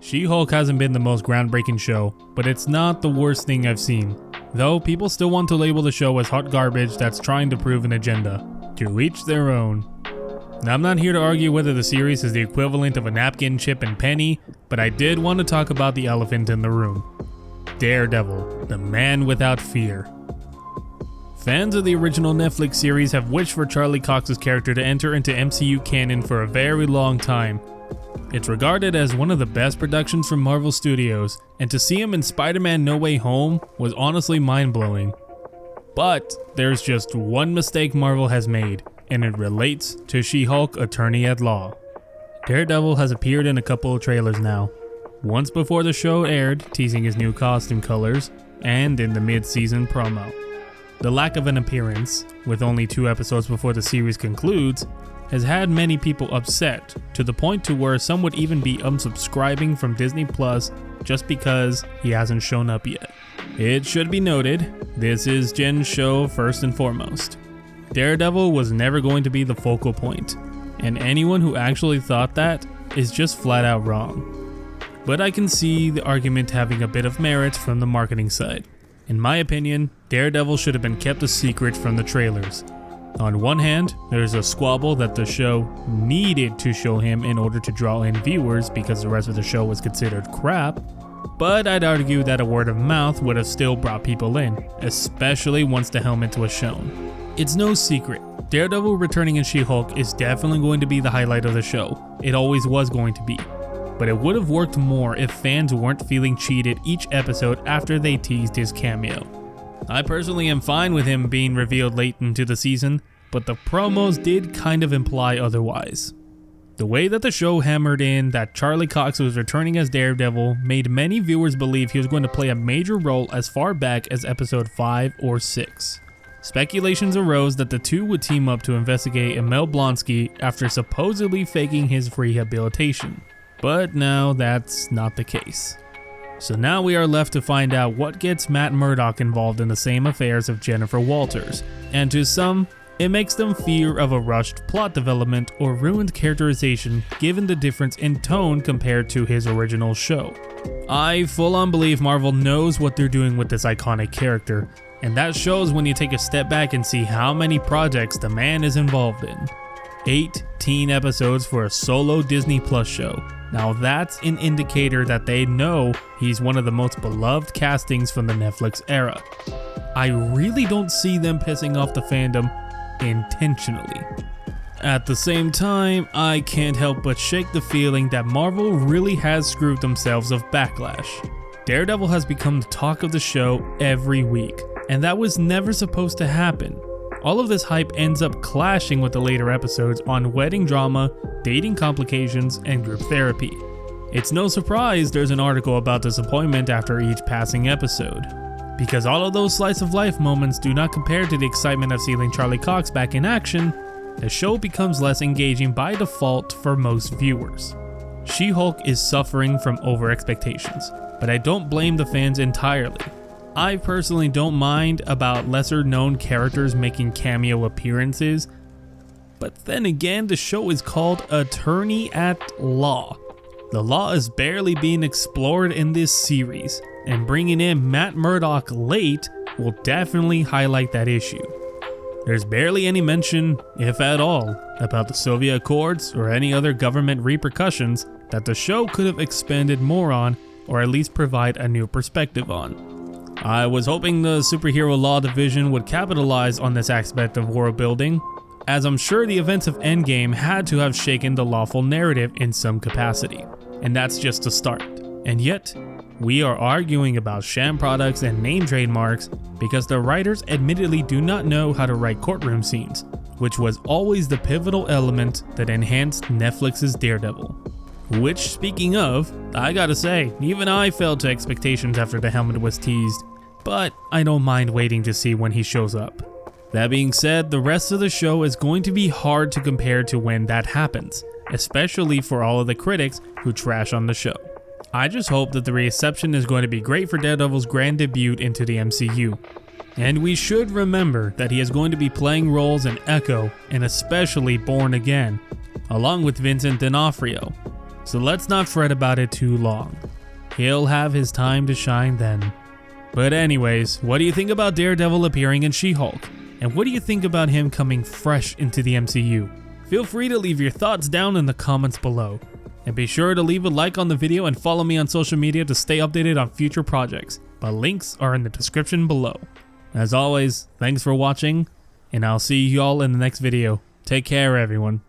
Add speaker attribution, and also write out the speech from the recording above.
Speaker 1: She-Hulk hasn't been the most groundbreaking show, but it's not the worst thing I've seen. Though people still want to label the show as hot garbage that's trying to prove an agenda. To each their own. Now, I'm not here to argue whether the series is the equivalent of a napkin, chip, and penny, but I did want to talk about the elephant in the room. Daredevil, the man without fear. Fans of the original Netflix series have wished for Charlie Cox's character to enter into MCU canon for a very long time. It's regarded as one of the best productions from Marvel Studios, and to see him in Spider-Man No Way Home was honestly mind-blowing. But there's just one mistake Marvel has made, and it relates to Shehulkattorneyatlaw. Daredevil has appeared in a couple of trailers now. Once before the show aired, teasing his new costume colors, and in the mid-season promo. The lack of an appearance, with only 2 episodes before the series concludes, has had many people upset, to the point to where some would even be unsubscribing from Disney Plus just because he hasn't shown up yet. It should be noted, this is Jen's show first and foremost. Daredevil was never going to be the focal point, and anyone who actually thought that is just flat out wrong. But I can see the argument having a bit of merit from the marketing side. In my opinion, Daredevil should have been kept a secret from the trailers. On one hand, there's a squabble that the show needed to show him in order to draw in viewers because the rest of the show was considered crap, but I'd argue that a word of mouth would have still brought people in, especially once the helmet was shown. It's no secret, Daredevil returning in She-Hulk is definitely going to be the highlight of the show. It always was going to be. But it would have worked more if fans weren't feeling cheated each episode after they teased his cameo. I personally am fine with him being revealed late into the season, but the promos did kind of imply otherwise. The way that the show hammered in that Charlie Cox was returning as Daredevil made many viewers believe he was going to play a major role as far back as episode 5 or 6. Speculations arose that the two would team up to investigate Emil Blonsky after supposedly faking his rehabilitation. But now that's not the case. So now we are left to find out what gets Matt Murdock involved in the same affairs of Jennifer Walters, and to some, it makes them fear of a rushed plot development or ruined characterization given the difference in tone compared to his original show. I full on believe Marvel knows what they're doing with this iconic character, and that shows when you take a step back and see how many projects the man is involved in. 18 episodes for a solo Disney Plus show. Now that's an indicator that they know he's one of the most beloved castings from the Netflix era. I really don't see them pissing off the fandom intentionally. At the same time, I can't help but shake the feeling that Marvel really has screwed themselves of backlash. Daredevil has become the talk of the show every week, and that was never supposed to happen. All of this hype ends up clashing with the later episodes on wedding drama, dating complications, and group therapy. It's no surprise there's an article about disappointment after each passing episode, because all of those slice of life moments do not compare to the excitement of seeing Charlie Cox back in action. The show becomes less engaging by default for most viewers. She-Hulk is suffering from over expectations, but I don't blame the fans entirely. I personally don't mind about lesser known characters making cameo appearances, but then again the show is called Attorney at Law. The law is barely being explored in this series, and bringing in Matt Murdock late will definitely highlight that issue. There's barely any mention, if at all, about the Soviet Accords or any other government repercussions that the show could have expanded more on, or at least provide a new perspective on. I was hoping the superhero law division would capitalize on this aspect of world building, as I'm sure the events of Endgame had to have shaken the lawful narrative in some capacity, and that's just a start. And yet, we are arguing about sham products and name trademarks because the writers admittedly do not know how to write courtroom scenes, which was always the pivotal element that enhanced Netflix's Daredevil. Which, speaking of, I gotta say, even I fell to expectations after the helmet was teased, but I don't mind waiting to see when he shows up. That being said, the rest of the show is going to be hard to compare to when that happens, especially for all of the critics who trash on the show. I just hope that the reception is going to be great for Daredevil's grand debut into the MCU. And we should remember that he is going to be playing roles in Echo and especially Born Again, along with Vincent D'Onofrio. so let's not fret about it too long. He'll have his time to shine then. But anyways, what do you think about Daredevil appearing in She-Hulk? And what do you think about him coming fresh into the MCU? Feel free to leave your thoughts down in the comments below. And be sure to leave a like on the video and follow me on social media to stay updated on future projects. My links are in the description below. As always, thanks for watching, and I'll see you all in the next video. Take care, everyone.